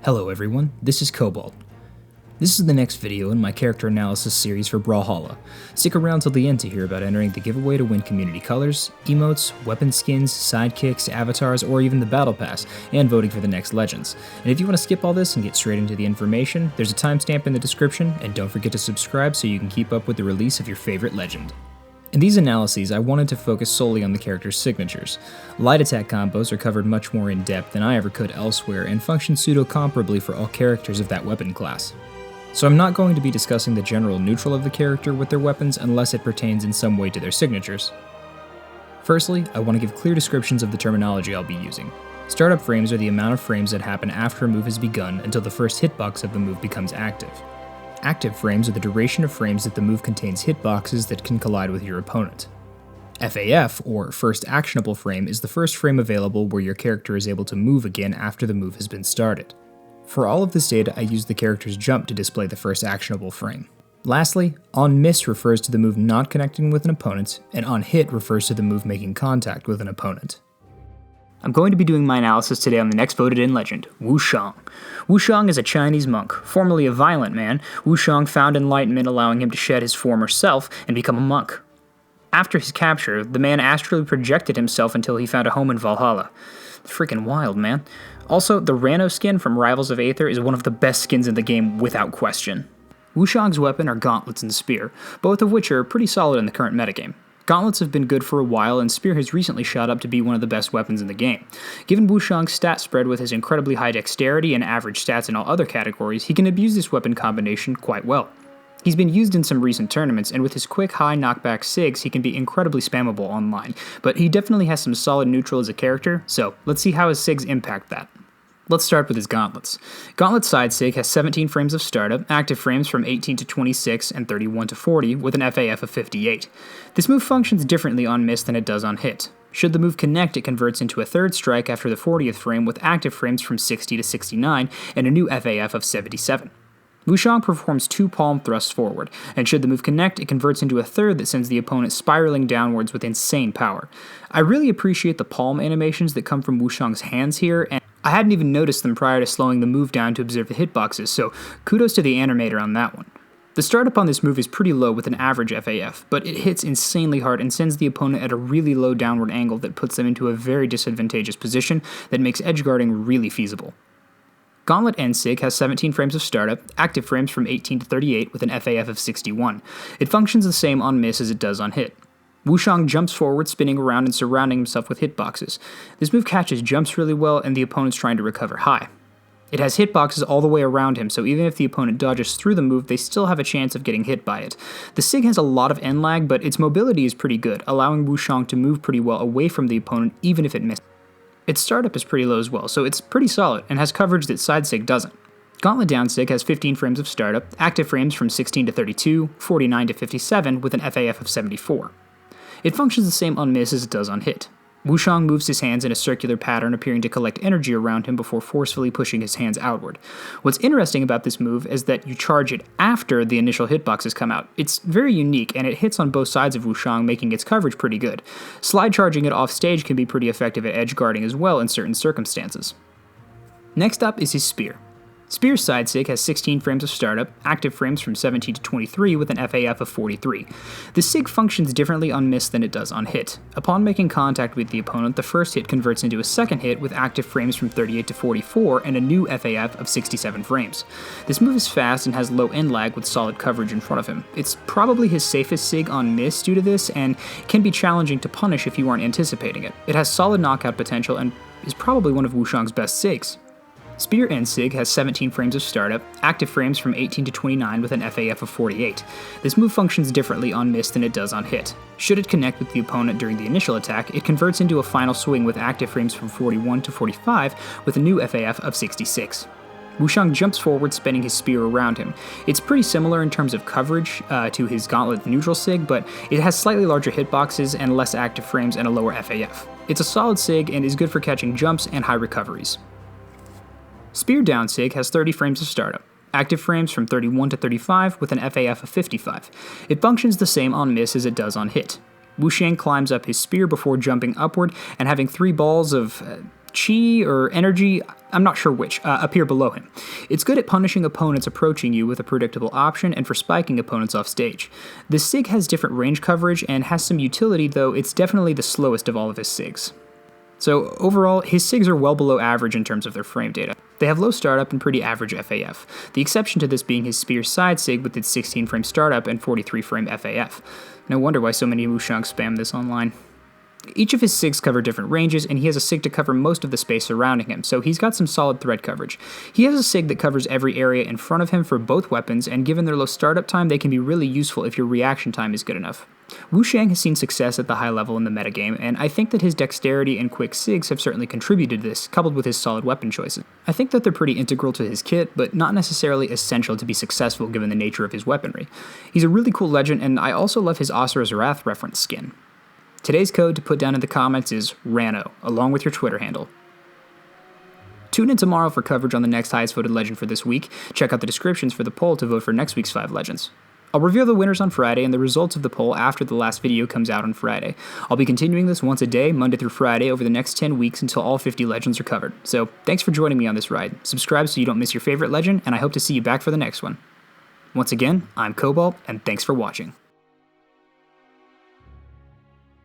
Hello everyone, this is Cobalt. This is the next video in my character analysis series for Brawlhalla. Stick around till the end to hear about entering the giveaway to win community colors, emotes, weapon skins, sidekicks, avatars, or even the battle pass, and voting for the next legends. And if you want to skip all this and get straight into the information, there's a timestamp in the description, and don't forget to subscribe so you can keep up with the release of your favorite legend. In these analyses, I wanted to focus solely on the character's signatures. Light attack combos are covered much more in depth than I ever could elsewhere and function pseudo-comparably for all characters of that weapon class. So I'm not going to be discussing the general neutral of the character with their weapons unless it pertains in some way to their signatures. Firstly, I want to give clear descriptions of the terminology I'll be using. Startup frames are the amount of frames that happen after a move has begun until the first hitbox of the move becomes active. Active frames are the duration of frames that the move contains hitboxes that can collide with your opponent. FAF, or First Actionable Frame, is the first frame available where your character is able to move again after the move has been started. For all of this data, I use the character's jump to display the first actionable frame. Lastly, On Miss refers to the move not connecting with an opponent, and On Hit refers to the move making contact with an opponent. I'm going to be doing my analysis today on the next voted in legend, Wushang. Wushang is a Chinese monk, formerly a violent man. Wushang found enlightenment, allowing him to shed his former self and become a monk. After his capture, the man astrally projected himself until he found a home in Valhalla. Freaking wild, man. Also, the Rano skin from Rivals of Aether is one of the best skins in the game without question. Wushang's weapon are Gauntlets and Spear, both of which are pretty solid in the current metagame. Gauntlets have been good for a while, and Spear has recently shot up to be one of the best weapons in the game. Given Wushang's stat spread with his incredibly high dexterity and average stats in all other categories, he can abuse this weapon combination quite well. He's been used in some recent tournaments, and with his quick high knockback SIGs, he can be incredibly spammable online, but he definitely has some solid neutral as a character, so let's see how his SIGs impact that. Let's start with his Gauntlets. Gauntlet's side SIG has 17 frames of startup, active frames from 18 to 26 and 31 to 40, with an FAF of 58. This move functions differently on miss than it does on hit. Should the move connect, it converts into a third strike after the 40th frame with active frames from 60 to 69 and a new FAF of 77. Wushang performs 2 palm thrusts forward, and should the move connect, it converts into a third that sends the opponent spiraling downwards with insane power. I really appreciate the palm animations that come from Wushang's hands here, and I hadn't even noticed them prior to slowing the move down to observe the hitboxes, so kudos to the animator on that one. The startup on this move is pretty low with an average FAF, but it hits insanely hard and sends the opponent at a really low downward angle that puts them into a very disadvantageous position that makes edgeguarding really feasible. Gauntlet End SIG has 17 frames of startup, active frames from 18 to 38 with an FAF of 61. It functions the same on miss as it does on hit. Wushang jumps forward, spinning around and surrounding himself with hitboxes. This move catches jumps really well and the opponent's trying to recover high. It has hitboxes all the way around him, so even if the opponent dodges through the move, they still have a chance of getting hit by it. The SIG has a lot of end lag, but its mobility is pretty good, allowing Wushang to move pretty well away from the opponent even if it misses. Its startup is pretty low as well, so it's pretty solid and has coverage that side SIG doesn't. Gauntlet Down SIG has 15 frames of startup, active frames from 16 to 32, 49 to 57 with an FAF of 74. It functions the same on miss as it does on hit. Wushang moves his hands in a circular pattern, appearing to collect energy around him before forcefully pushing his hands outward. What's interesting about this move is that you charge it after the initial hitboxes come out. It's very unique, and it hits on both sides of Wushang, making its coverage pretty good. Slide charging it off stage can be pretty effective at edge guarding as well in certain circumstances. Next up is his Spear. Spear's side SIG has 16 frames of startup, active frames from 17 to 23 with an FAF of 43. The SIG functions differently on miss than it does on hit. Upon making contact with the opponent, the first hit converts into a second hit with active frames from 38 to 44 and a new FAF of 67 frames. This move is fast and has low end lag with solid coverage in front of him. It's probably his safest SIG on miss due to this, and can be challenging to punish if you aren't anticipating it. It has solid knockout potential and is probably one of Wushang's best SIGs. Spear End SIG has 17 frames of startup, active frames from 18 to 29 with an FAF of 48. This move functions differently on miss than it does on hit. Should it connect with the opponent during the initial attack, it converts into a final swing with active frames from 41 to 45 with a new FAF of 66. Wushang jumps forward, spinning his spear around him. It's pretty similar in terms of coverage to his Gauntlet neutral SIG, but it has slightly larger hitboxes and less active frames and a lower FAF. It's a solid SIG and is good for catching jumps and high recoveries. Spear Down SIG has 30 frames of startup, active frames from 31 to 35 with an FAF of 55. It functions the same on miss as it does on hit. Wushang climbs up his spear before jumping upward and having 3 balls of chi or energy, I'm not sure which, appear below him. It's good at punishing opponents approaching you with a predictable option and for spiking opponents off stage. The SIG has different range coverage and has some utility, though it's definitely the slowest of all of his SIGs. So overall, his SIGs are well below average in terms of their frame data. They have low startup and pretty average FAF, the exception to this being his Spear side SIG with its 16 frame startup and 43 frame FAF. No wonder why so many Wushang spam this online. Each of his SIGs cover different ranges, and he has a SIG to cover most of the space surrounding him, so he's got some solid thread coverage. He has a SIG that covers every area in front of him for both weapons, and given their low startup time, they can be really useful if your reaction time is good enough. Wushang has seen success at the high level in the metagame, and I think that his dexterity and quick SIGs have certainly contributed to this, coupled with his solid weapon choices. I think that they're pretty integral to his kit, but not necessarily essential to be successful given the nature of his weaponry. He's a really cool legend, and I also love his Asura's Wrath reference skin. Today's code to put down in the comments is RANO, along with your Twitter handle. Tune in tomorrow for coverage on the next highest voted legend for this week. Check out the descriptions for the poll to vote for next week's 5 legends. I'll reveal the winners on Friday and the results of the poll after the last video comes out on Friday. I'll be continuing this once a day, Monday through Friday, over the next 10 weeks until all 50 legends are covered. So thanks for joining me on this ride. Subscribe so you don't miss your favorite legend, and I hope to see you back for the next one. Once again, I'm Cobalt, and thanks for watching.